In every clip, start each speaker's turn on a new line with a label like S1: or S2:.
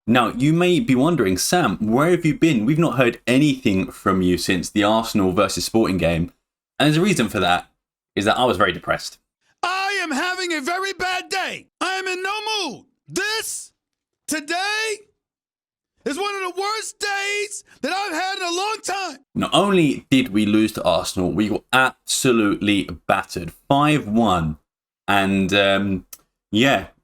S1: Now, you may be wondering, Sam, where have you been? We've not heard anything from you since the Arsenal versus Sporting game. And there's a reason for that, is that I was very depressed.
S2: I am having a very bad day. I am in no mood. Today, is one of the worst days that I've had in a long time.
S1: Not only did we lose to Arsenal, we got absolutely battered. 5-1. And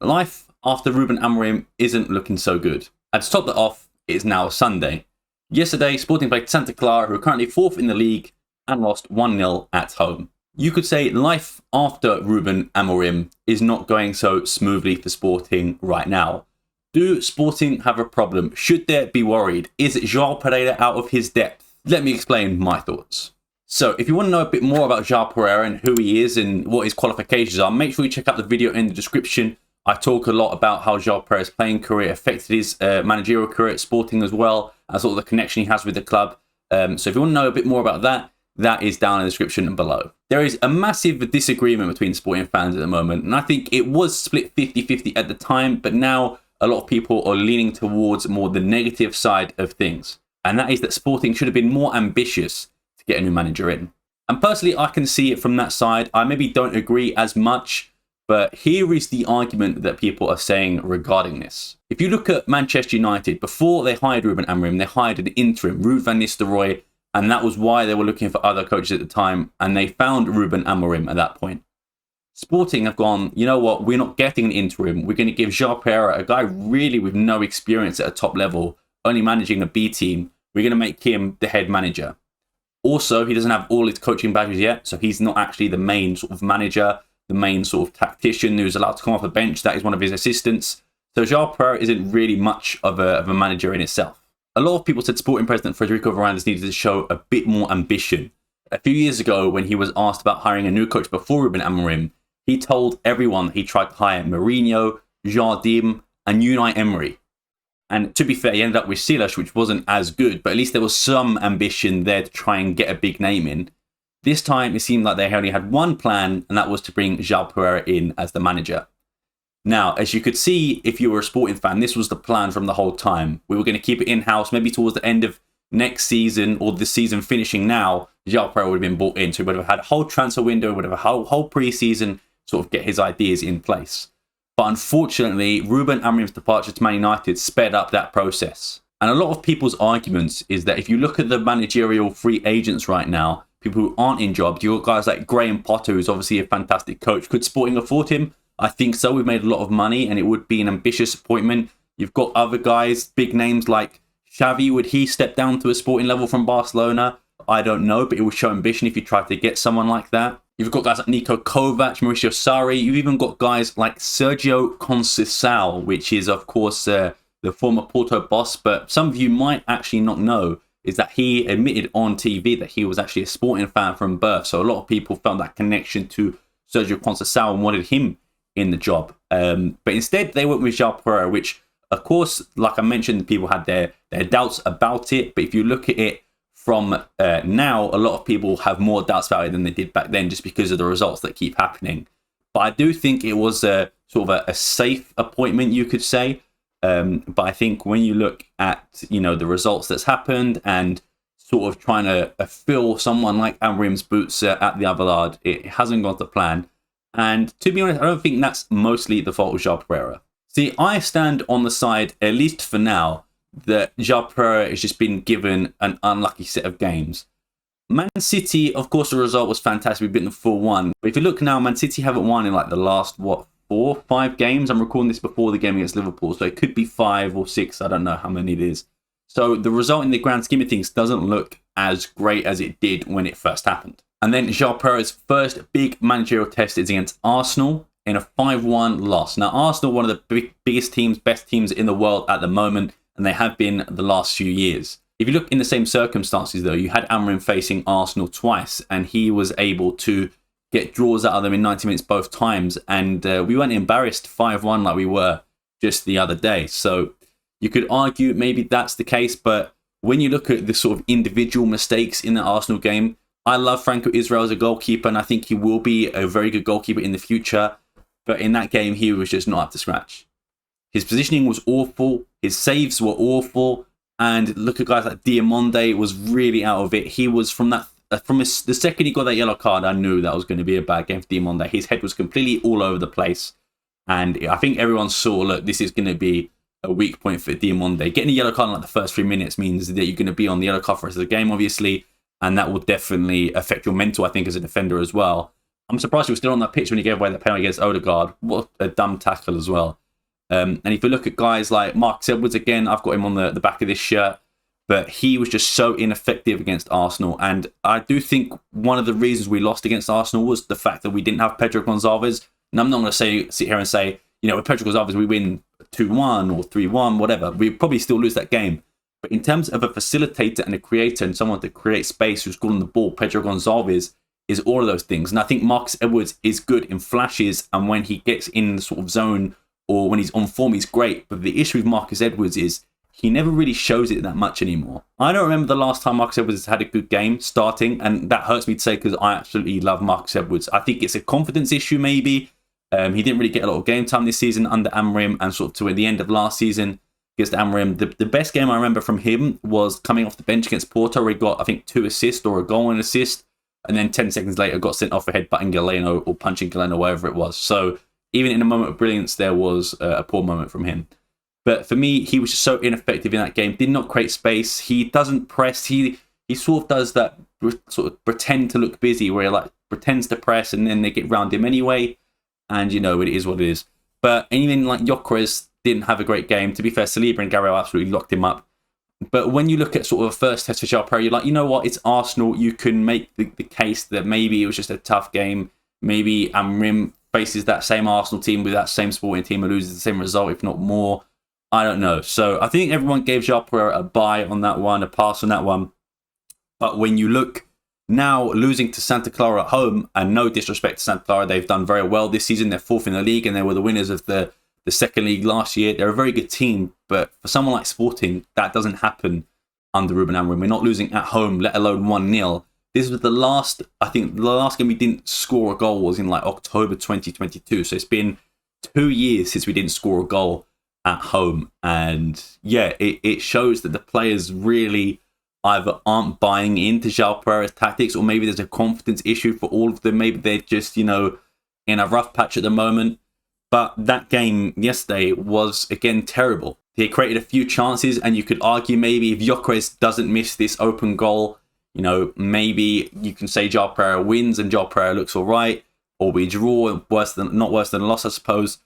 S1: life after Ruben Amorim isn't looking so good. And to top that off, it is now Sunday. Yesterday, Sporting played Santa Clara, who are currently 4th in the league, and lost 1-0 at home. You could say life after Ruben Amorim is not going so smoothly for Sporting right now. Do Sporting have a problem? Should they be worried? Is João Pereira out of his depth? Let me explain my thoughts. So if you want to know a bit more about João Pereira and who he is and what his qualifications are, make sure you check out the video in the description. I talk a lot about how João Pereira's playing career affected his managerial career at Sporting as well, as sort of the connection he has with the club. So if you want to know a bit more about that, that is down in the description below. There is a massive disagreement between Sporting fans at the moment, and I think it was split 50-50 at the time, but now a lot of people are leaning towards more the negative side of things. And that is that Sporting should have been more ambitious to get a new manager in. And personally, I can see it from that side. I maybe don't agree as much, but here is the argument that people are saying regarding this. If you look at Manchester United, before they hired Ruben Amorim, they hired an interim, Ruud van Nistelrooy, and that was why they were looking for other coaches at the time, and they found Ruben Amorim at that point. Sporting have gone, you know what, we're not getting an interim. We're going to give João Pereira, a guy really with no experience at a top level, only managing a B team, we're going to make him the head manager. Also, he doesn't have all his coaching badges yet, so he's not actually the main sort of manager, the main sort of tactician who's allowed to come off the bench. That is one of his assistants. So João Pereira isn't really much of a manager in itself. A lot of people said Sporting president Frederico Varandas needed to show a bit more ambition. A few years ago, when he was asked about hiring a new coach before Ruben Amorim, he told everyone that he tried to hire Mourinho, Jardim, and Unai Emery. And to be fair, he ended up with Silas, which wasn't as good, but at least there was some ambition there to try and get a big name in. This time, it seemed like they only had one plan, and that was to bring João Pereira in as the manager. Now, as you could see, if you were a Sporting fan, this was the plan from the whole time. We were going to keep it in-house, maybe towards the end of next season, or the season finishing now, João Pereira would have been brought in, so he would have had a whole transfer window, would have a whole pre-season, sort of get his ideas in place. But unfortunately, Ruben Amorim's departure to Man United sped up that process. And a lot of people's arguments is that if you look at the managerial free agents right now, people who aren't in jobs, you've got guys like Graham Potter, who's obviously a fantastic coach. Could Sporting afford him? I think so. We've made a lot of money and it would be an ambitious appointment. You've got other guys, big names like Xavi. Would he step down to a Sporting level from Barcelona? I don't know, but it would show ambition if you tried to get someone like that. You've got guys like Niko Kovac, Mauricio Sarri. You've even got guys like Sergio Conceição, which is, of course, the former Porto boss. But some of you might actually not know is that he admitted on TV that he was actually a Sporting fan from birth. So a lot of people felt that connection to Sergio Conceição and wanted him in the job. But instead, they went with João Pereira, which, of course, like I mentioned, people had their doubts about it. But if you look at it from now, a lot of people have more doubts about it than they did back then just because of the results that keep happening. But I do think it was a sort of a safe appointment, you could say. But I think when you look at, the results that's happened and sort of trying to fill someone like Amorim's boots at the Avelard, it hasn't gone to plan. And to be honest, I don't think that's mostly the fault of João Pereira. See, I stand on the side, at least for now, that João Pereira has just been given an unlucky set of games. Man City, of course, the result was fantastic. We've beaten them 4-1. But if you look now, Man City haven't won in like the last, 4-5 games? I'm recording this before the game against Liverpool, so it could be 5 or 6. I don't know how many it is. So the result in the grand scheme of things doesn't look as great as it did when it first happened. And then João Pereira's first big managerial test is against Arsenal in a 5-1 loss. Now, Arsenal, one of the biggest teams, best teams in the world at the moment, and they have been the last few years. If you look in the same circumstances, though, you had Amorim facing Arsenal twice, and he was able to get draws out of them in 90 minutes both times, and we weren't embarrassed 5-1 like we were just the other day. So you could argue maybe that's the case, but when you look at the sort of individual mistakes in the Arsenal game, I love Franco Israel as a goalkeeper, and I think he will be a very good goalkeeper in the future, but in that game, he was just not up to scratch. His positioning was awful. His saves were awful. And look at guys like Diamonde was really out of it. He was the second he got that yellow card, I knew that was going to be a bad game for Diamonde. His head was completely all over the place. And I think everyone saw, look, this is going to be a weak point for Diamonde. Getting a yellow card in like the first 3 minutes means that you're going to be on the yellow card for the rest of the game, obviously. And that will definitely affect your mental, I think, as a defender as well. I'm surprised he was still on that pitch when he gave away the penalty against Odegaard. What a dumb tackle as well. And if you look at guys like Marcus Edwards, again, I've got him on the back of this shirt, but he was just so ineffective against Arsenal. And I do think one of the reasons we lost against Arsenal was the fact that we didn't have Pedro Gonçalves. And I'm not going to sit here and say, with Pedro Gonçalves, we win 2-1 or 3-1, whatever. We probably still lose that game. But in terms of a facilitator and a creator and someone to create space who's good on the ball, Pedro Gonçalves is all of those things. And I think Marcus Edwards is good in flashes, and when he gets in the sort of zone or when he's on form, he's great. But the issue with Marcus Edwards is he never really shows it that much anymore. I don't remember the last time Marcus Edwards has had a good game starting, and that hurts me to say because I absolutely love Marcus Edwards. I think it's a confidence issue maybe. He didn't really get a lot of game time this season under Amorim, and sort of to the end of last season against Amorim. The best game I remember from him was coming off the bench against Porto, where he got, I think, 2 assists or a goal and assist, and then 10 seconds later got sent off for headbutting Galeno or punching Galeno, whatever it was. So even in a moment of brilliance, there was a poor moment from him. But for me, he was just so ineffective in that game. Did not create space. He doesn't press. He sort of does that sort of pretend to look busy, where he like pretends to press and then they get round him anyway. And it is what it is. But even like Gyökeres didn't have a great game. To be fair, Saliba and Gabriel absolutely locked him up. But when you look at sort of a first test for João Pereira, you're like, you know what? It's Arsenal. You can make the case that maybe it was just a tough game. Maybe Amorim faces that same Arsenal team with that same Sporting team and loses the same result, if not more. I don't know. So I think everyone gave João Pereira a buy on that one, a pass on that one. But when you look now, losing to Santa Clara at home, and no disrespect to Santa Clara, they've done very well this season. They're 4th in the league and they were the winners of the second league last year. They're a very good team, but for someone like Sporting, that doesn't happen under Ruben Amorim. We're not losing at home, let alone 1-0. This was the last game we didn't score a goal was in like October 2022. So it's been 2 years since we didn't score a goal at home. And yeah, it shows that the players really either aren't buying into João Pereira's tactics, or maybe there's a confidence issue for all of them. Maybe they're just, in a rough patch at the moment. But that game yesterday was, again, terrible. He created a few chances, and you could argue maybe if Gyökeres doesn't miss this open goal, maybe you can say João Pereira wins and João Pereira looks all right, or we draw, not worse than a loss, I suppose.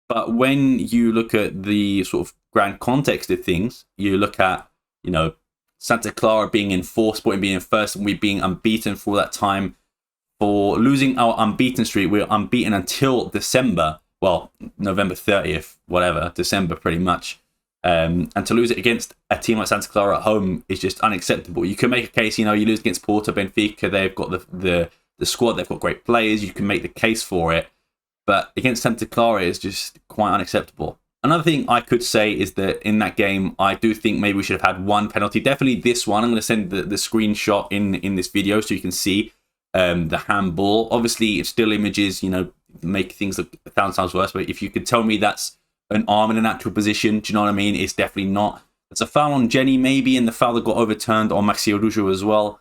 S1: But when you look at the sort of grand context of things, you look at, Santa Clara being in 4th, Sporting being in 1st, and we being unbeaten for all that time. For losing our unbeaten streak, we're unbeaten until December. Well, November 30th, whatever, December pretty much. And to lose it against a team like Santa Clara at home is just unacceptable. You can make a case, you lose against Porto, Benfica, they've got the squad, they've got great players, you can make the case for it. But against Santa Clara is just quite unacceptable. Another thing I could say is that in that game, I do think maybe we should have had one penalty. Definitely this one. I'm going to send the screenshot in this video so you can see the handball. Obviously, it's still images, make things look 1,000 times worse. But if you could tell me that's an arm in a natural position, do you know what I mean? It's definitely not. It's a foul on Jenny maybe, and the foul that got overturned on Maxi Orujo as well,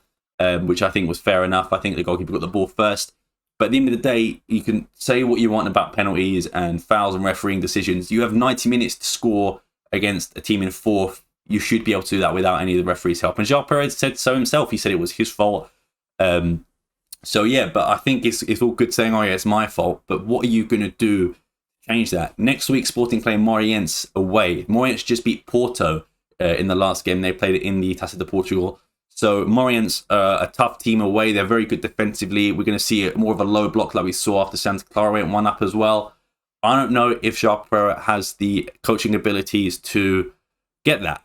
S1: which I think was fair enough. I think the goalkeeper got the ball first. But at the end of the day, you can say what you want about penalties and fouls and refereeing decisions. You have 90 minutes to score against a team in 4th. You should be able to do that without any of the referees' help. And João Pereira said so himself. He said it was his fault. So yeah, but I think it's all good saying, oh yeah, it's my fault. But what are you going to do to change that? Next week, Sporting play Moreirense away. Moreirense just beat Porto in the last game. They played it in the Taça de Portugal. So Moreirense are a tough team away. They're very good defensively. We're going to see more of a low block like we saw after Santa Clara went 1-up as well. I don't know if João Pereira has the coaching abilities to get that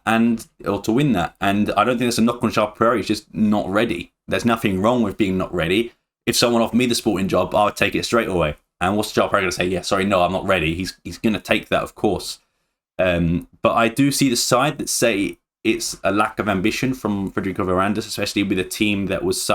S1: or to win that. And I don't think there's a knock on João Pereira. He's just not ready. There's nothing wrong with being not ready. If someone offered me the Sporting job, I would take it straight away. And what's João Pereira going to say? Yeah, sorry, no, I'm not ready. He's going to take that, of course. But I do see the side that say it's a lack of ambition from Federico Varandas, especially with a team that was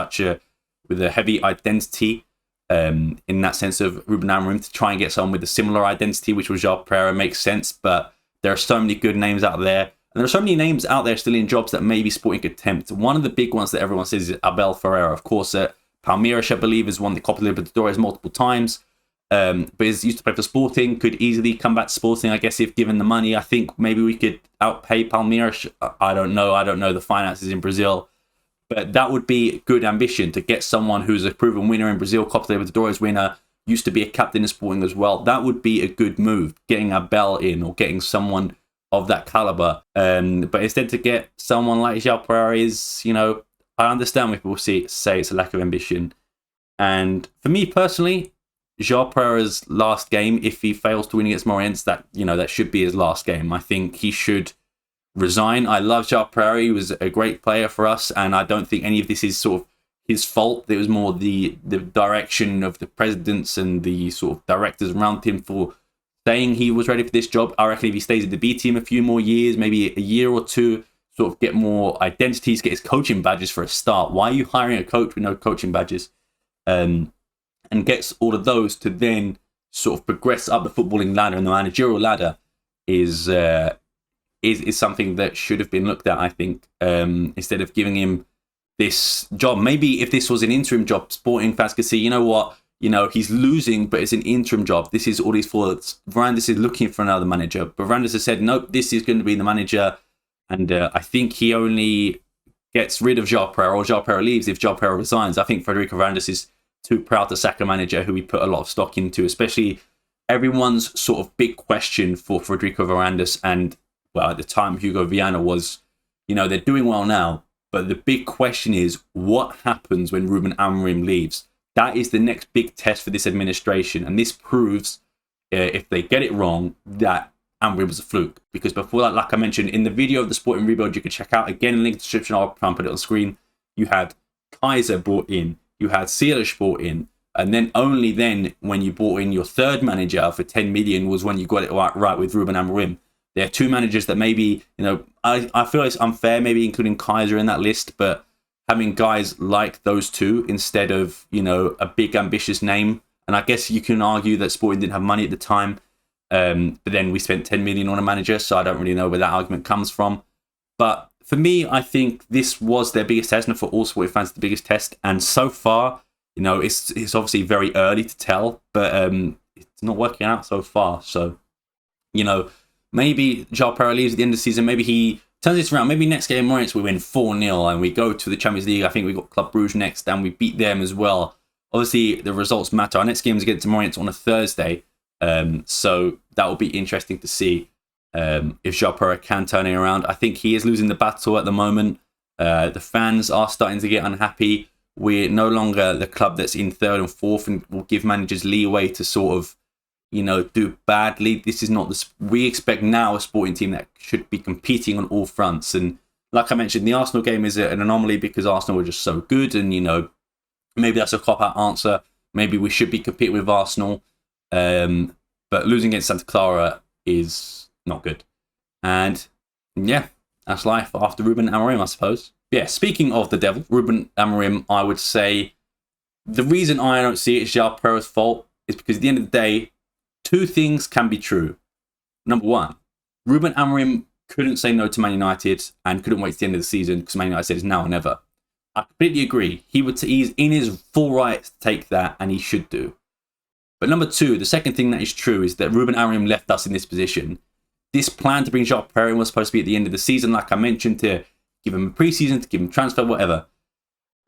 S1: with a heavy identity in that sense of Ruben Amorim, to try and get someone with a similar identity, which was João Pereira, makes sense. But There are so many good names out there. And there are so many names out there still in jobs that maybe Sporting could tempt. One of the big ones that everyone says is Abel Ferreira. Of course, Palmeiras, I believe, has won the Copa Libertadores multiple times. But he's used to play for Sporting, could easily come back to Sporting, I guess, if given the money. I think maybe we could outpay Palmeiras. I don't know. I don't know the finances in Brazil. But that would be good ambition to get someone who's a proven winner in Brazil, Copa Libertadores winner, used to be a captain in Sporting as well. That would be a good move, getting Abel in or getting someone of that caliber. But instead to get someone like João Pereira is, I understand when people say it's a lack of ambition. And for me personally, João Pereira's last game, if he fails to win against Moreirense, that should be his last game. I think he should resign. I love João Pereira. He was a great player for us, and I don't think any of this is sort of his fault. It was more the direction of the presidents and the sort of directors around him for saying he was ready for this job. I reckon if he stays at the B team a few more years, maybe a year or two, sort of get more identities, get his coaching badges for a start. Why are you hiring a coach with no coaching badges? And gets all of those to then sort of progress up the footballing ladder and the managerial ladder is something that should have been looked at, I think, instead of giving him this job. Maybe if this was an interim job, Sporting fans could see, you know what, he's losing, but it's an interim job. This is all his fault. Varandas is looking for another manager. But Varandas has said, nope, this is going to be the manager. And I think he only gets rid of João Pereira, or João Pereira leaves if João Pereira resigns. I think Frederico Varandas is too proud to sack a manager who we put a lot of stock into, especially everyone's sort of big question for Frederico Varandas and, well, at the time, Hugo Viana was, they're doing well now, but the big question is what happens when Ruben Amorim leaves? That is the next big test for this administration, and this proves, if they get it wrong, that Amorim was a fluke. Because before that, like I mentioned, in the video of the Sporting rebuild, you can check out, again, link in the description, I'll try and put it on screen, you had Kaiser brought in, you had Silas brought in, and then only then, when you brought in your third manager for 10 million, was when you got it right with Ruben Amorim. There are two managers that maybe, I feel it's unfair, maybe including Kaiser in that list, but having guys like those two instead of, a big ambitious name. And I guess you can argue that Sporting didn't have money at the time, but then we spent 10 million on a manager, so I don't really know where that argument comes from. But for me, I think this was their biggest test, and for all Sporting fans, the biggest test. And so far, it's obviously very early to tell, but it's not working out so far. So, maybe João Pereira leaves at the end of the season. Maybe he turns this around. Maybe next game, Moreirense, we win 4-0 and we go to the Champions League. I think we got Club Brugge next and we beat them as well. Obviously, the results matter. Our next game is against Moreirense on a Thursday. So that will be interesting to see if João Pereira can turn it around. I think he is losing the battle at the moment. The fans are starting to get unhappy. We're no longer the club that's in third and fourth and will give managers leeway to sort of, do badly. This is not the... We expect now a Sporting team that should be competing on all fronts. And like I mentioned, the Arsenal game is an anomaly because Arsenal were just so good. And, maybe that's a cop-out answer. Maybe we should be competing with Arsenal. But losing against Santa Clara is not good. And, yeah, that's life after Ruben Amorim, I suppose. Yeah, speaking of the devil, Ruben Amorim, I would say the reason I don't see it as João Pereira's fault is because at the end of the day, two things can be true. Number one, Ruben Amorim couldn't say no to Man United and couldn't wait to the end of the season because Man United said it's now or never. I completely agree. He's in his full right to take that, and he should do. But number two, the second thing that is true is that Ruben Amorim left us in this position. This plan to bring João Pereira was supposed to be at the end of the season, like I mentioned, to give him a preseason, to give him transfer, whatever.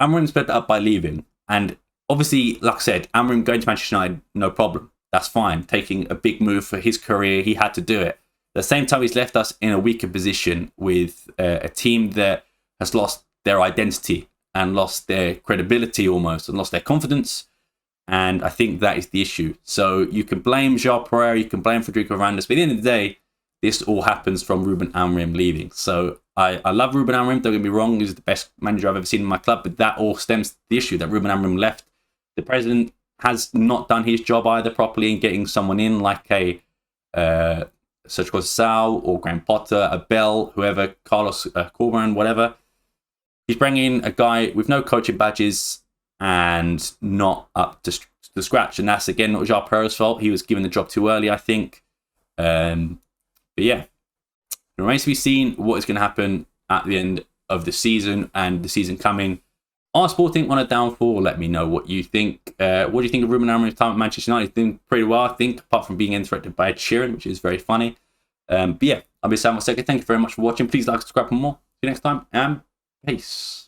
S1: Amorim sped that up by leaving. And obviously, like I said, Amorim going to Manchester United, no problem. That's fine. Taking a big move for his career, he had to do it. At the same time, he's left us in a weaker position with a team that has lost their identity and lost their credibility almost and lost their confidence. And I think that is the issue. So you can blame João Pereira, you can blame Frederico Varandas, but at the end of the day, this all happens from Ruben Amorim leaving. So I love Ruben Amorim, don't get me wrong, he's the best manager I've ever seen in my club, but that all stems to the issue that Ruben Amorim left. The president has not done his job either properly in getting someone in like a Sergio Sal or Graham Potter, Abel, whoever, Carlos Corberan, whatever. He's bringing in a guy with no coaching badges and not up to the scratch. And that's, again, not João Pereira's fault. He was given the job too early, I think. But yeah, It remains to be seen what is going to happen at the end of the season and the season coming. Are Sporting on a downfall? Let me know what you think. What do you think of Ruben Amorim's time at Manchester United? He's doing pretty well, I think, apart from being interrupted by Ed Sheeran, which is very funny. But yeah, I'll be Sam Waseka. Thank you very much for watching. Please like, subscribe for more. See you next time, and peace.